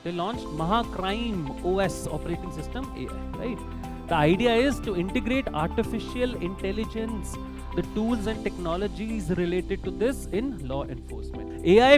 they launched Mahacrime OS operating system AI, right? The idea is to integrate artificial intelligence, the tools and technologies related to this in law enforcement. AI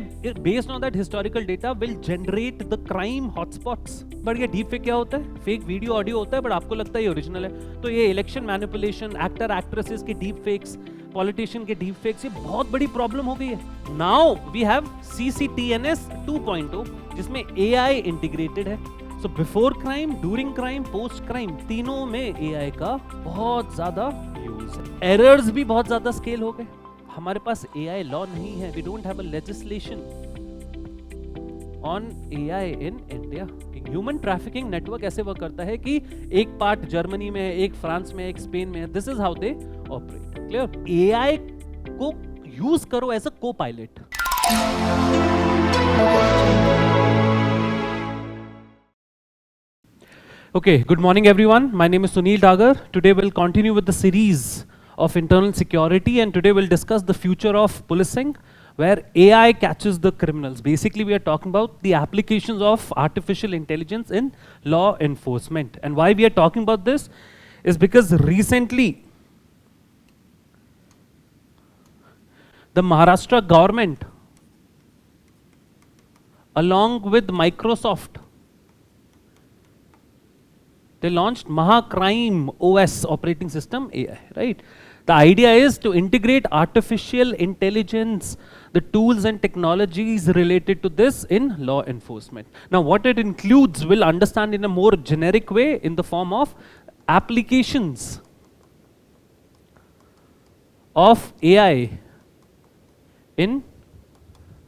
based on that historical data will generate the crime hotspots. But ये deep fake क्या होता है? Fake video audio होता है but आपको लगता है ये ओरिजिनल है. तो ये इलेक्शन मैनिपुलेशन, एक्टर एक्ट्रेसेस के डीप फेक्स, पॉलिटिशियन के डीप फेक्स, ये बहुत बड़ी प्रॉब्लम हो गई है. नाउ वी हैव CCTNS 2.0 जिसमें AI इंटीग्रेटेड है. सो before crime, during crime, post crime, तीनों में AI का बहुत ज्यादा यूज है. एरर्स भी बहुत ज्यादा स्केल हो गए. हमारे पास AI लॉ नहीं है. We don't have a legislation on AI in India. Human trafficking network ऐसे वर्क करता है कि एक पार्ट जर्मनी में है, एक फ्रांस में है, एक स्पेन में है. This is how they operate. Clear? AI को यूज करो एज अ को pilot. Okay, good morning everyone. My name is Sunil Dagar. Today we'll continue with the series of internal security and today we'll discuss the future of policing where AI catches the criminals. Basically we are talking about the applications of artificial intelligence in law enforcement. And why we are talking about this is because recently the Maharashtra government along with Microsoft, they launched Mahacrime OS operating system AI, right? The idea is to integrate artificial intelligence, the tools and technologies related to this in law enforcement. Now what it includes we'll understand in a more generic way in the form of applications of AI in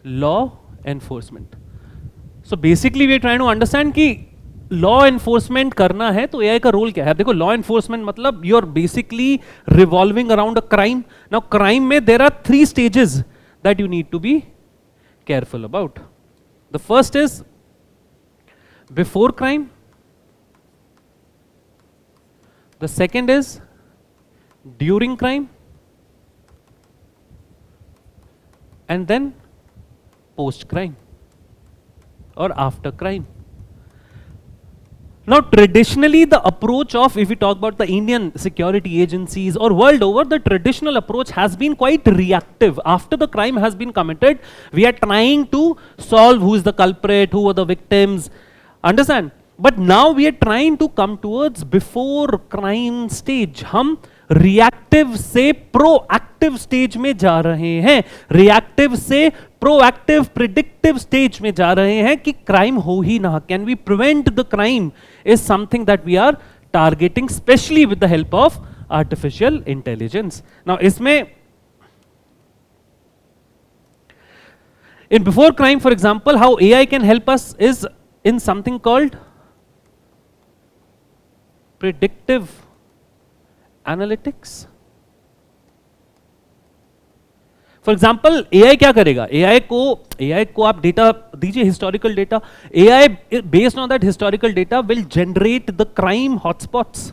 law enforcement. So basically we are trying to understand कि law enforcement करना है तो AI का role क्या है. देखो law enforcement मतलब you are basically revolving around a crime. Now crime में there are 3 stages that you need to be careful about. The first is before crime, the second is during crime and then post crime और after crime. Now traditionally the approach of, if we talk about the Indian security agencies or world over, the traditional approach has been quite reactive. After the crime has been committed, we are trying to solve who is the culprit, who are the victims, understand? But now we are trying to come towards before crime stage. हम reactive से proactive stage में जा रहे हैं. reactive से proactive predictive stage में जा रहे हैं कि crime हो ही ना. Can we prevent the crime is something that we are targeting, especially with the help of artificial intelligence. Now इसमें in before crime, for example, how AI can help us is in something called predictive analytics. For example AI क्या करेगा? AI को आप data दीजिए, historical data. AI based on that historical data will generate the crime hotspots.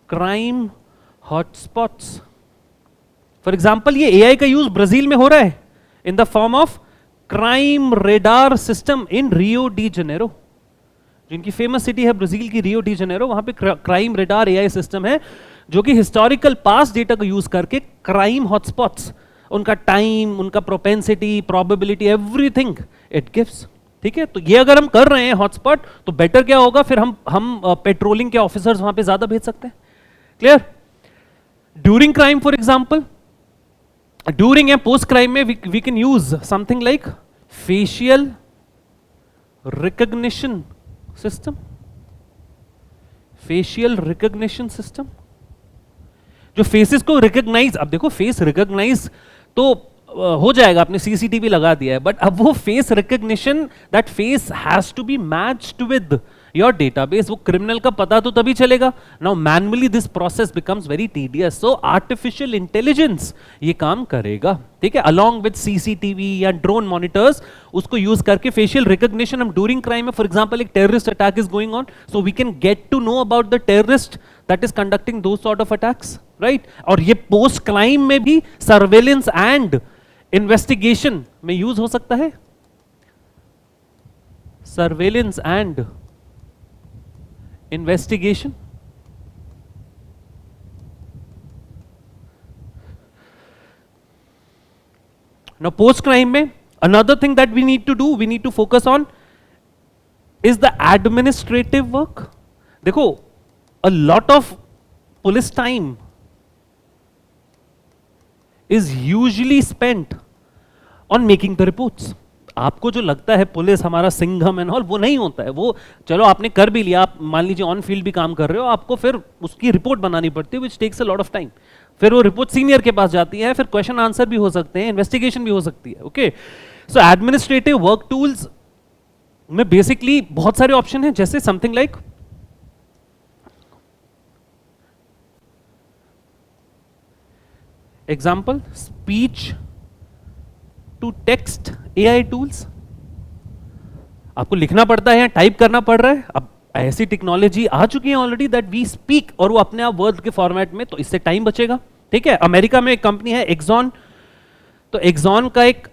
Crime hotspots for example ये AI का use Brazil में हो रहा है in the form of crime radar system in Rio de Janeiro. जिनकी famous city है Brazil की Rio de Janeiro, वहां पे क्राइम रेडार AI सिस्टम है जो कि हिस्टोरिकल पास्ट डेटा को यूज करके क्राइम हॉटस्पॉट्स, उनका टाइम, उनका propensity, probability, everything it gives. ठीक है, तो ये अगर हम कर रहे हैं हॉटस्पॉट तो बेटर क्या होगा, फिर हम पेट्रोलिंग के ऑफिसर्स वहां पे ज्यादा भेज सकते हैं. Clear? During crime for example, during या पोस्ट क्राइम में we can use something like facial recognition system. Facial recognition system जो फेसेस को रिकॉग्नाइज, अब देखो फेस रिकॉग्नाइज तो हो जाएगा, आपने सीसीटीवी लगा दिया है, बट अब वो face recognition, that face has to be matched with your database. वो क्रिमिनल का पता तो तभी चलेगा. Now manually this process becomes very tedious. So artificial intelligence ये काम करेगा. ठीक है, अलोंग विद सीसीटीवी या ड्रोन मॉनिटर्स, उसको यूज करके फेशियल रिकॉग्निशन हम ड्यूरिंग क्राइम में, फॉर एग्जांपल एक terrorist attack is going on, so we can get to know about the terrorist that is conducting those sort of attacks, right. और ये post crime में भी surveillance and investigation में use हो सकता है. surveillance and investigation. Now post crime mein another thing that we need to do, we need to focus on is the administrative work. देखो a lot of police time is usually spent on making the reports. आपको जो लगता है police हमारा Singham and all, वो नहीं होता है. वो चलो आपने कर भी लिया, आप मान लीजिए ऑन फील्ड भी काम कर रहे हो, आपको फिर उसकी रिपोर्ट बनानी पड़ती है which takes a lot of time. फिर वो रिपोर्ट सीनियर के पास जाती है, फिर क्वेश्चन आंसर भी हो सकते हैं, इन्वेस्टिगेशन भी हो सकती है. Okay, so administrative work tools में बेसिकली बहुत सारे ऑप्शन हैं, जैसे something like example speech to text AI tools. आपको लिखना पड़ता है या टाइप करना पड़ रहा है, अब ऐसी टेक्नोलॉजी आ चुकी है ऑलरेडी दैट वी स्पीक और वो अपने आप वर्ड के फॉर्मेट में, तो इससे टाइम बचेगा. ठीक है, अमेरिका में एक कंपनी है एक्सॉन, तो एक्सॉन का एक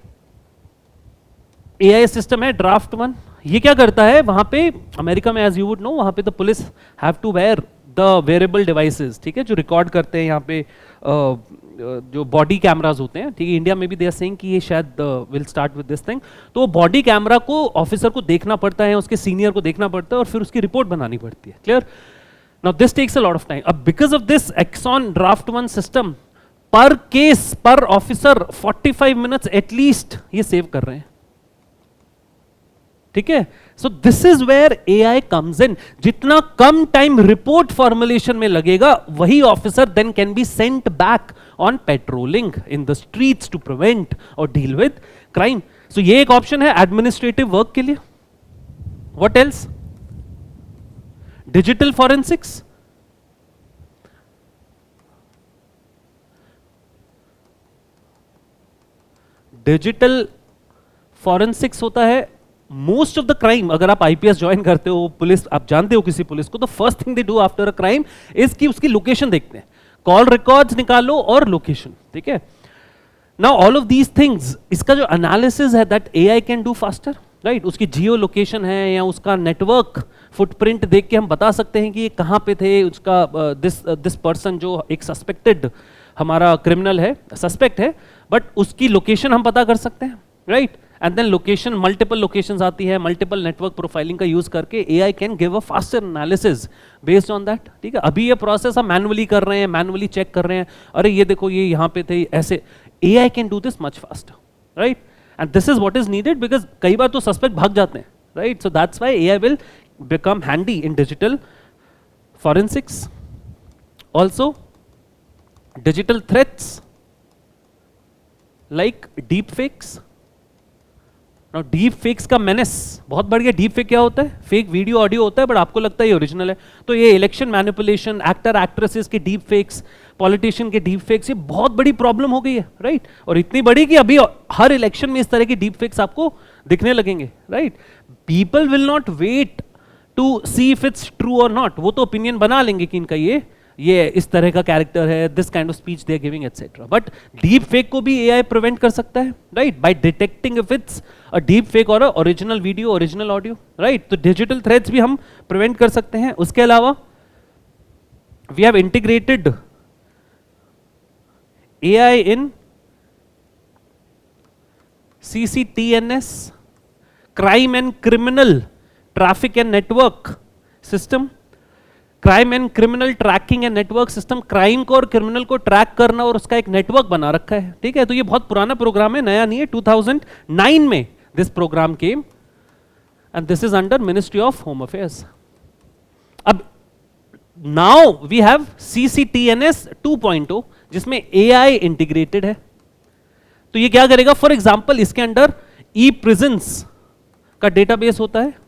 एआई सिस्टम है ड्राफ्ट वन. ये क्या करता है, वहां पे अमेरिका में एज यू वुड नो वहां पे the police have to wear the wearable devices, ठीक है, जो रिकॉर्ड करते हैं यहाँ पे जो बॉडी कैमरास होते हैं. ठीक है, इंडिया में भी दे आर सेइंग कि ये शायद will start with this thing. तो बॉडी कैमरा को ऑफिसर को देखना पड़ता है, उसके सीनियर को देखना पड़ता है और फिर उसकी रिपोर्ट बनानी पड़ती है. Clear? Now this takes a lot of time. अब because of this Axon draft one system पर केस पर ऑफिसर 45 मिनट्स एटलीस्ट ये सेव कर रहे हैं. ठीक है, so this is where AI comes in. जितना कम टाइम रिपोर्ट फॉर्मुलेशन में लगेगा, वही officer then can be sent back on patrolling in the streets to prevent और डील विद क्राइम. सो ये एक ऑप्शन है एडमिनिस्ट्रेटिव वर्क के लिए. What else? Digital forensics. Digital forensics होता है मोस्ट ऑफ द क्राइम. अगर आप आईपीएस ज्वाइन करते हो, पुलिस, आप जानते हो किसी पुलिस को, तो first thing they do after a crime is कि उसकी लोकेशन देखते हैं. कॉल रिकॉर्ड्स निकालो और लोकेशन. ठीक है, now all of these things, इसका जो एनालिसिस है that AI can do faster, right. उसकी जियो लोकेशन है या उसका नेटवर्क फुटप्रिंट देख के हम बता सकते हैं कि ये कहां पे थे. उसका दिस पर्सन जो एक सस्पेक्टेड हमारा क्रिमिनल है, सस्पेक्ट है, बट उसकी लोकेशन हम पता कर सकते हैं, right. And then location, multiple locations आती है, मल्टीपल नेटवर्क प्रोफाइलिंग का यूज करके AI can give a faster analysis based on that. ठीक है, अभी ये प्रोसेस हम मैनुअली कर रहे हैं, मैनुअली चेक कर रहे हैं, अरे ये देखो ये यहाँ पे थे, ऐसे. AI can do this much faster, right. And this is what is needed, because कई बार तो सस्पेक्ट भाग जाते हैं, right. So that's why AI will become handy in digital forensics. Also digital threats like deep fakes. Now, deep fakes का menace बहुत बढ़ गया. Deep fake क्या होता है? फेक वीडियो ऑडियो होता है, बट आपको लगता है ये ओरिजिनल है. तो ये इलेक्शन मैनिपुलेशन, एक्टर एक्ट्रेसेस के डीप फेक्स, पॉलिटिशियन के डीप फेक्स, ये बहुत बड़ी प्रॉब्लम हो गई है, राइट. और इतनी बड़ी कि अभी हर इलेक्शन में इस तरह के डीप फेक्स आपको दिखने लगेंगे, right. People will not wait to see if it's true और नॉट. वो तो ओपिनियन बना लेंगे कि इनका ये इस तरह का कैरेक्टर है, this kind of speech they are giving etcetera. But deep fake को भी एआई प्रिवेंट कर सकता है, right, by detecting if it's a deep fake और original video, original audio, right. तो डिजिटल थ्रेट्स भी हम प्रिवेंट कर सकते हैं. उसके अलावा we have integrated AI in CCTNS, crime and criminal traffic and network system. Crime and criminal tracking and network system, crime को और क्रिमिनल को ट्रैक करना और उसका एक नेटवर्क बना रखा है. ठीक है, तो ये बहुत पुराना प्रोग्राम है, नया नहीं है. 2009 में this program came and this is under ministry of home affairs. अब नाउ वी हैव CCTNS 2.0 जिसमें एआई इंटीग्रेटेड है. तो ये क्या करेगा? फॉर एग्जाम्पल इसके अंडर ई प्रिजन्स का डेटाबेस होता है,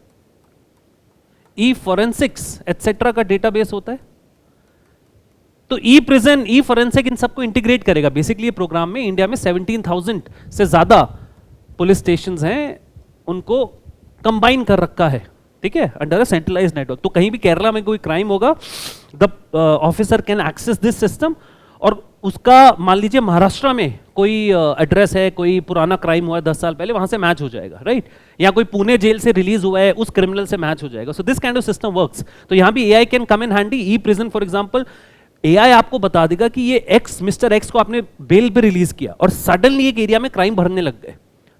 ई फॉरेंसिक्स एटसेट्रा का डेटाबेस होता है. तो ई प्रिजन, ई फॉरेंसिक, इन सबको इंटीग्रेट करेगा. बेसिकली ये प्रोग्राम में इंडिया में 17,000 से ज्यादा पुलिस स्टेशंस हैं, उनको कंबाइन कर रखा है. ठीक है, अंडर अ सेंट्रलाइज्ड नेटवर्क. तो कहीं भी केरला में कोई क्राइम होगा, the officer can access this system. और उसका मान लीजिए महाराष्ट्र में कोई एड्रेस है, कोई पुराना क्राइम हुआ है 10 साल पहले, वहां से मैच हो जाएगा, राइट? या कोई पुणे जेल से रिलीज हुआ है, उस क्रिमिनल से मैच हो जाएगा. So this kind of system works. तो यहां भी AI can come in handy. E prison for example, AI आपको बता देगा कि ये एक्स, मिस्टर एक्स को आपने बेल पे रिलीज किया और सडनली एक एरिया में क्राइम भरने लग गए.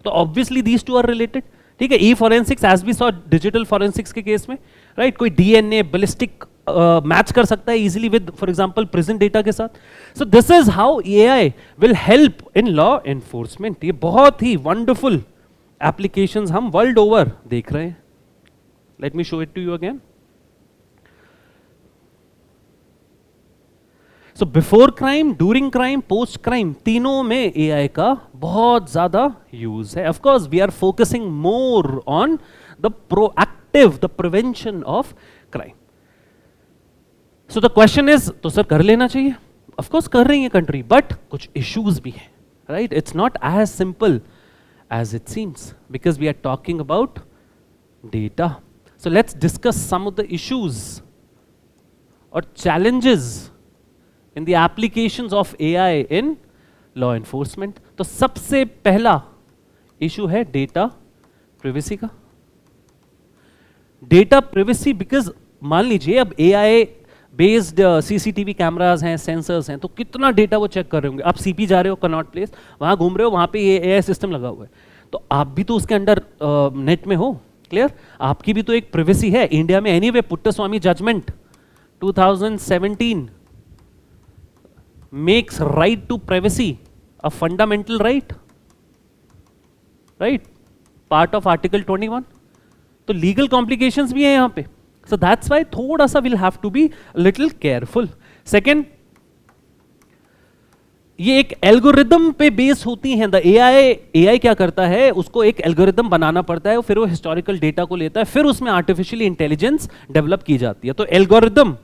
तो obviously these two are related. ठीक है, e forensics as we saw digital forensics के केस में, राइट? कोई डीएनए, बैलिस्टिक मैच कर सकता है easily with for example present data के साथ. So this is how AI will help in law enforcement. ये बहुत ही वंडरफुल एप्लीकेशंस हम वर्ल्ड ओवर देख रहे हैं. Let me show it to you again. So before crime, during crime, post crime, तीनों में एआई का बहुत ज्यादा यूज है. Of course we are focusing more on the proactive, the prevention of crime. So the question is, तो sir कर लेना चाहिए. ऑफ कोर्स कर रही है कंट्री, बट कुछ इश्यूज भी हैं, right? It's not as simple as it seems because we are talking about data. So let's discuss some of the issues और challenges in the applications of AI in law enforcement. तो सबसे पहला issue है data privacy का. Data privacy because मान लीजिए अब AI based CCTV cameras हैं, सेंसर्स हैं, तो कितना डेटा वो चेक कर रहे होंगे. आप सीपी जा रहे हो, कनॉट प्लेस, वहां घूम रहे हो, वहां पे ये AI सिस्टम लगा हुआ है, तो आप भी तो उसके अंडर नेट में हो. क्लियर? आपकी भी तो एक प्रिवेसी है. इंडिया में anyway Puttaswamy judgment 2017 makes right to privacy a fundamental right, right? Part of Article 21. तो legal complications भी हैं यहाँ पे. So that's why थोड़ा सा we'll have to be little careful. Second, ये एक एल्गोरिदम पे बेस होती हैं. द AI क्या करता है, उसको एक एल्गोरिदम बनाना पड़ता है, फिर वो हिस्टोरिकल डेटा को लेता है, फिर उसमें आर्टिफिशियल इंटेलिजेंस डेवलप की जाती है. तो एल्गोरिदम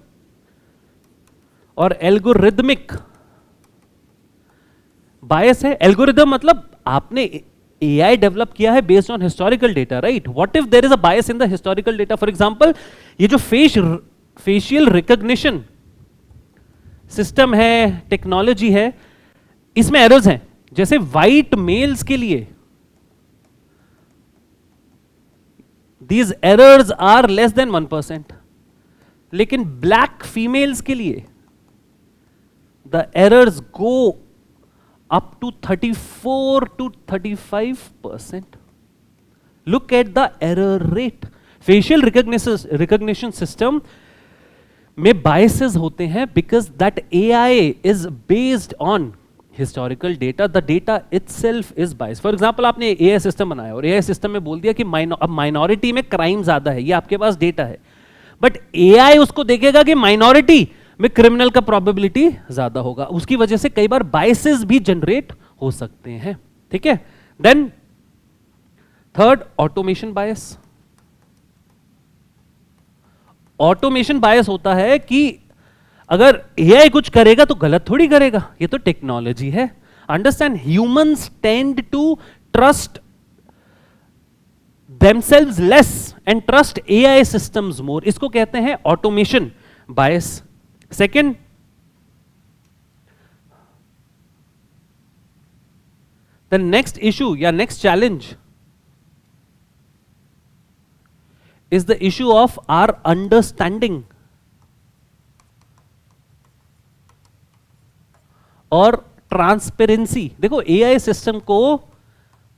और एल्गोरिदमिक बायस है. एल्गोरिदम मतलब आपने एआई डेवलप किया है based on historical data, right? What if there is a bias in the historical data? For example, ये जो फेशियल रिकॉग्निशन सिस्टम है, टेक्नोलॉजी है, इसमें एरर्स हैं. जैसे वाइट मेल्स के लिए these errors are less than 1%, लेकिन ब्लैक फीमेल्स के लिए the errors go up to 34 to 35%. Look at the error rate. Facial recognition system में biases होते हैं because that AI is based on historical data. The data itself is biased. For example, आपने AI system बनाया और AI system में बोल दिया कि अब minority में crime ज़्यादा है, ये आपके पास data है, but AI उसको देखेगा कि minority में क्रिमिनल का प्रोबेबिलिटी ज्यादा होगा. उसकी वजह से कई बार बायसेस भी जनरेट हो सकते हैं. ठीक है? देन थर्ड, ऑटोमेशन बायस. ऑटोमेशन बायस होता है कि अगर एआई कुछ करेगा तो गलत थोड़ी करेगा, ये तो टेक्नोलॉजी है. Understand, humans tend to trust themselves less and trust AI systems more. इसको कहते हैं automation bias. Second, the next issue या next challenge is the issue of our understanding और ट्रांसपेरेंसी. देखो AI सिस्टम को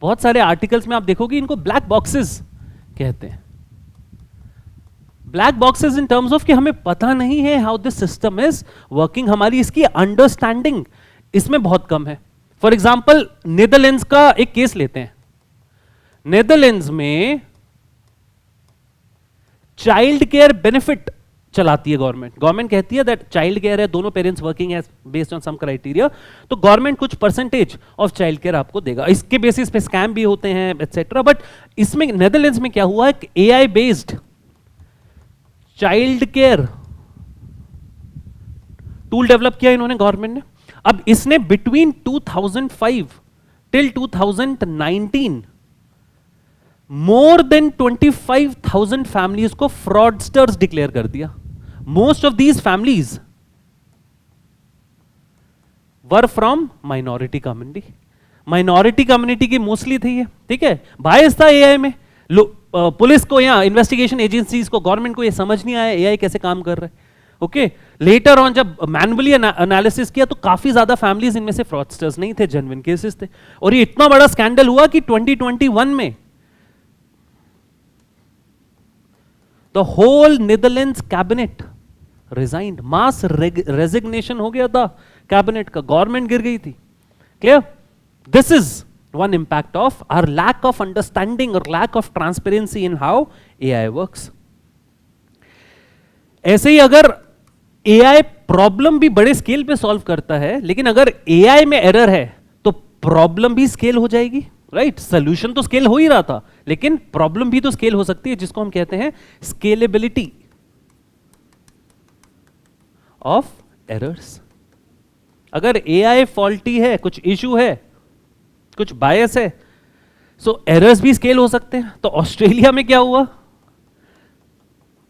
बहुत सारे आर्टिकल्स में आप देखोगे इनको ब्लैक बॉक्सेस कहते हैं. Black boxes in terms of कि हमें पता नहीं है how this system is working. हमारी इसकी अंडरस्टैंडिंग इसमें बहुत कम है. फॉर एग्जाम्पल, नीदरलैंड्स का एक केस लेते हैं. नीदरलैंड्स में चाइल्ड केयर बेनिफिट चलाती है गवर्नमेंट. गवर्नमेंट कहती है दैट चाइल्ड केयर है, दोनों पेरेंट्स वर्किंग है बेस्ड ऑन सम क्राइटेरिया, तो गवर्नमेंट कुछ परसेंटेज ऑफ चाइल्ड केयर आपको देगा. इसके बेसिस पे स्कैम भी होते हैं एटसेट्रा. बट इसमें नीदरलैंड्स में क्या हुआ है, AI based child care tool develop किया इन्होंने, गवर्नमेंट ने. अब इसने between 2005 till 2019 more than 25,000 families को फ्रॉडस्टर्स डिक्लेयर कर दिया. Most of these families were from minority community की मोस्टली थी ये, ठीक है। बायस था एआई में, पुलिस को या इन्वेस्टिगेशन एजेंसीज को, गवर्नमेंट को ये समझ नहीं आया एआई कैसे काम कर रहा है। ओके, लेटर ऑन जब मैनुअली एनालिसिस किया तो काफी ज्यादा फैमिलीज इनमें से फ्रॉडस्टर्स नहीं थे, जेन्युइन केसेस थे। और ये इतना बड़ा स्कैंडल हुआ कि 2021 में the whole Netherlands cabinet resigned, mass resignation हो गया था कैबिनेट का, गवर्नमेंट गिर गई थी। Clear? This is one impact of our lack of understanding or lack of transparency in how AI works. ऐसे ही अगर AI प्रॉब्लम भी बड़े स्केल पे सॉल्व करता है, लेकिन अगर AI में एरर है तो प्रॉब्लम भी स्केल हो जाएगी, राइट? सॉल्यूशन तो स्केल हो ही रहा था, लेकिन प्रॉब्लम भी तो स्केल हो सकती है, जिसको हम कहते हैं स्केलेबिलिटी ऑफ एरर्स। अगर AI फॉल्टी है, कुछ इशू है, कुछ बायस है, सो एरर्स भी स्केल हो सकते हैं। तो ऑस्ट्रेलिया में क्या हुआ?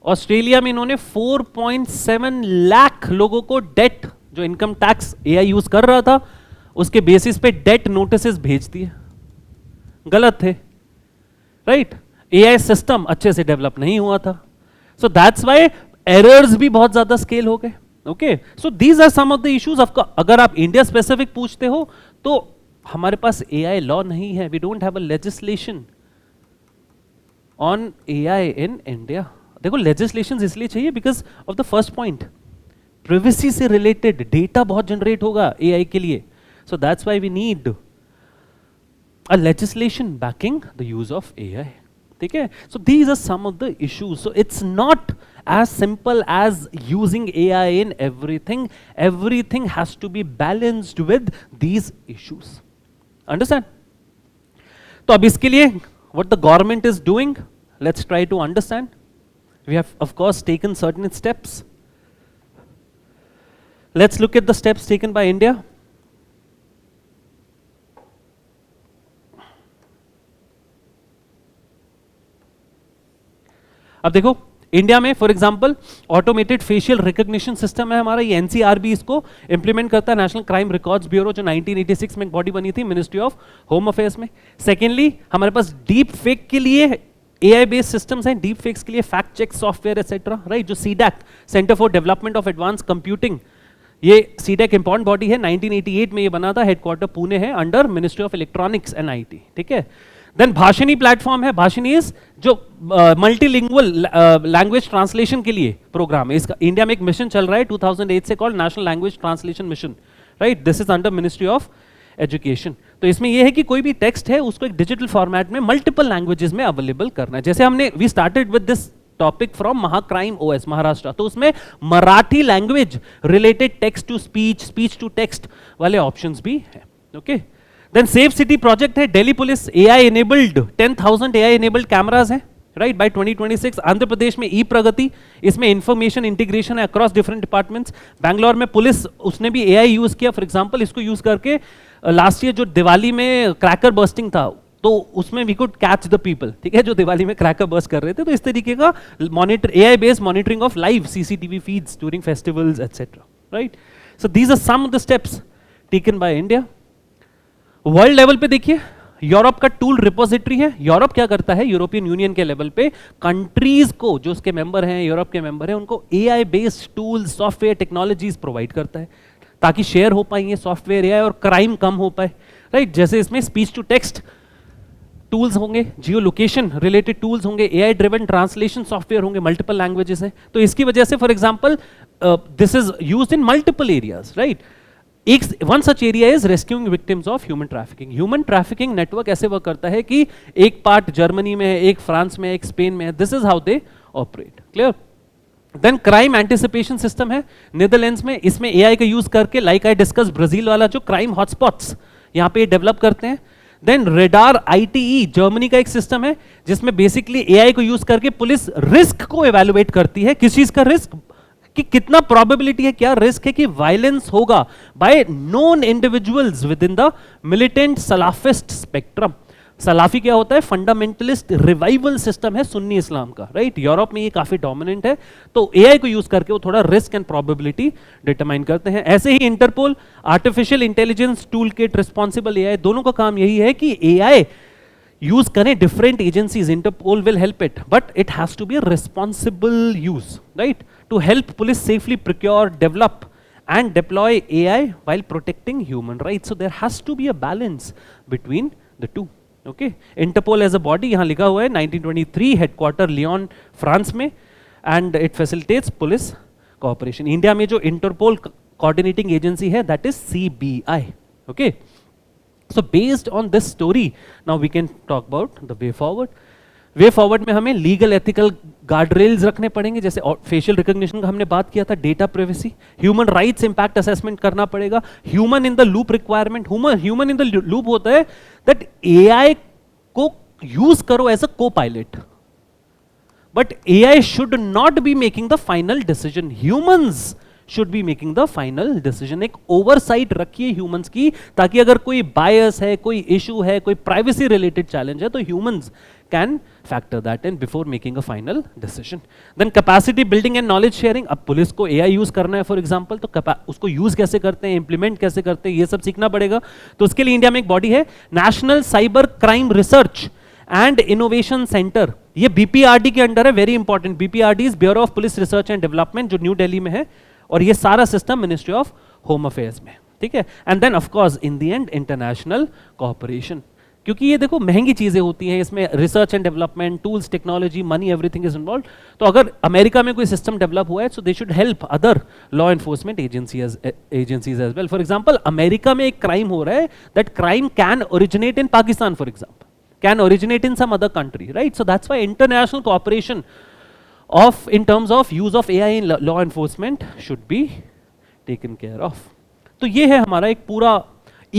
ऑस्ट्रेलिया में इन्होंने 4.7 लाख लोगों को डेट, जो इनकम टैक्स एआई यूज कर रहा था उसके बेसिस पे डेट नोटिसेस भेज दिए, गलत थे, राइट? एआई सिस्टम अच्छे से डेवलप नहीं हुआ था, सो दैट्स व्हाई एरर्स भी बहुत ज्यादा स्केल हो गए। Okay, so these are some of the issues. अगर आप इंडिया स्पेसिफिक पूछते हो तो हमारे पास एआई लॉ नहीं है, we don't have a legislation on AI in India. देखो, लेजिस्लेशन इसलिए चाहिए because of the first point, privacy से रिलेटेड डेटा बहुत जनरेट होगा एआई के लिए, so that's why we need a legislation backing the use of AI, ठीक है? So these are some of the issues. So it's not as simple as using AI in everything. Everything has to be balanced with these issues. Understand? तो अब इसके लिए what the government is doing, let's try to understand. We have of course taken certain steps. Let's look at the steps taken by India. अब देखो, India में for example automated facial recognition system है हमारा, ये NCRB इसको implement करता है, national crime records bureau, जो 1986 में एक बॉडी बनी थी मिनिस्ट्री ऑफ होम अफेयर्स में। सेकेंडली, हमारे पास डीप फेक के लिए एआई बेस्ड सिस्टम्स हैं, डीप फेक्स के लिए fact check software etcetera, right? जो CDAC, centre for development of advance computing, ये सीडैक इंपॉर्टेंट बॉडी है, 1988 में ये बना था, हेडक्वार्टर पुणे है, under ministry of electronics and IT, ठीक है? देन भाषिनी प्लेटफॉर्म है, भाषिनी इज जो मल्टीलिंगुअल लैंग्वेज ट्रांसलेशन के लिए प्रोग्राम है। इसका इंडिया में एक मिशन चल रहा है 2008 से, called national language translation mission, right? This is under ministry of education. तो इसमें यह है कि कोई भी टेक्स्ट है उसको एक डिजिटल फॉर्मेट में मल्टीपल लैंग्वेजेस में अवेलेबल करना है। जैसे हमने we started with this topic from MahaCrime OS Maharashtra, तो उसमें Marathi language related text to speech, speech to text वाले ऑप्शंस भी हैं, okay? Then safe city project है, Delhi police AI enabled 10,000 AI enabled cameras हैं, राइट? बाय 2026। आंध्र प्रदेश में ई प्रगति, इसमें इंफॉर्मेशन इंटीग्रेशन है अक्रॉस डिफरेंट डिपार्टमेंट्स। बैंगलोर में पुलिस, उसने भी एआई यूज किया, फॉर एग्जांपल इसको यूज करके लास्ट ईयर जो दिवाली में क्रैकर बर्स्टिंग था, तो उसमें we could catch the people, ठीक है, जो दिवाली में क्रैकर बर्स्ट कर रहे थे। तो इस तरीके का monitor, AI based monitoring of live CCTV feeds during festivals etcetera, right? So these are some of the steps taken by India. World level पे देखिए, यूरोप का टूल रिपोजिटरी है। यूरोप क्या करता है, यूरोपियन यूनियन के लेवल पे countries को, जो उसके मेंबर हैं, यूरोप के मेंबर हैं, उनको AI based tools, software, technologies provide करता है ताकि शेयर हो पाए ये सॉफ्टवेयर एआई और क्राइम कम हो पाए, राइट? जैसे इसमें स्पीच टू टेक्स्ट टूल्स होंगे, जियो लोकेशन रिलेटेड टूल्स होंगे, एआई ड्रिवन ट्रांसलेशन सॉफ्टवेयर होंगे, मल्टीपल लैंग्वेजेस हैं। तो इसकी वजह से for example this is used in multiple areas, right? एक one such area is rescuing victims of human trafficking. Human trafficking network ऐसे work करता है कि एक पार्ट जर्मनी में है, एक फ्रांस में है, एक स्पेन में है, this is how they operate, clear? Then crime anticipation system है नीदरलैंड्स में, इसमें एआई का यूज करके, लाइक आई डिस्कस ब्राजील वाला जो क्राइम हॉटस्पॉट्स यहां पे डेवलप करते हैं। देन रेडार आईटीई जर्मनी का एक सिस्टम है जिसमें बेसिकली एआई को यूज करके पुलिस रिस्क को इवैल्यूएट करती है। किस चीज का रिस्क, कि कितना प्रोबेबिलिटी है, क्या रिस्क है कि वायलेंस होगा by known individuals within the militant Salafist spectrum. सलाफी क्या होता है? फंडामेंटलिस्ट रिवाइवल सिस्टम है सुन्नी इस्लाम का, राइट? यूरोप में ये काफी डोमिनेंट है, तो एआई को यूज करके वो थोड़ा रिस्क एंड प्रोबेबिलिटी डिटरमाइन करते हैं। ऐसे ही Interpol, artificial intelligence tool kit, responsible AI, दोनों का काम यही है कि एआई यूज करें different agencies. Interpol will help it, but it has to be a responsible use, right? To help police safely procure, develop and deploy AI while protecting human rights. So there has to be a balance between the two. Okay? Interpol as a body यहाँ लिखा हुआ है 1923 headquarter Lyon France में, and it facilitates police cooperation. India में जो interpole coordinating agency है that is CBI. Okay? So based on this story, now we can talk about the way forward. Way forward में हमें legal ethical guard rails रखने पड़ेंगे, जैसे facial recognition का हमने बात किया था, data privacy, human rights impact assessment करना पड़ेगा, human in the loop requirement. Human in the loop होता है दैट एआई को यूज करो एज अ को pilot, but AI should not be making the final decision, humans should be making the final decision. एक oversight रखिए humans की, ताकि अगर कोई बायस है, कोई इशू है, कोई प्राइवेसी रिलेटेड चैलेंज है, तो humans can factor that in before making a final decision. Then capacity building and knowledge sharing. अब पुलिस को AI यूज करना है फॉर एग्जांपल, तो उसको यूज कैसे करते हैं, इंप्लीमेंट कैसे करते हैं, ये सब सीखना पड़ेगा। तो उसके लिए इंडिया में एक बॉडी है, national cyber crime research and innovation centre, ये BPRD के अंडर है, very important. BPRD is bureau of police research and development, जो न्यू दिल्ली में है, और ये सारा system ministry of home affairs में, ठीक है। And then of course in the end international cooperation, क्योंकि ये देखो महंगी चीजें होती हैं, इसमें research and development, tools, technology, money, everything is involve. तो अगर अमेरिका में कोई सिस्टम डेवलप हुआ है, so they should help other law enforcement agencies as well. For example, America में एक क्राइम हो रहा है, that crime can originate in Pakistan for example, can originate in some other country, right? So that's why international cooperation of in terms of use of AI in law enforcement should be taken care of. तो ये है हमारा एक पूरा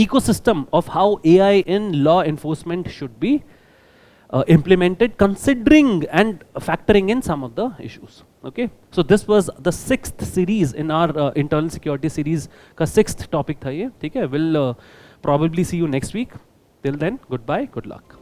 ecosystem of how AI in law enforcement should be implemented, considering and factoring in some of the issues. Okay, so this was the 6th series in our internal security series का 6th topic था ये, ठीक है? We'll probably see you next week. Till then, goodbye, good luck.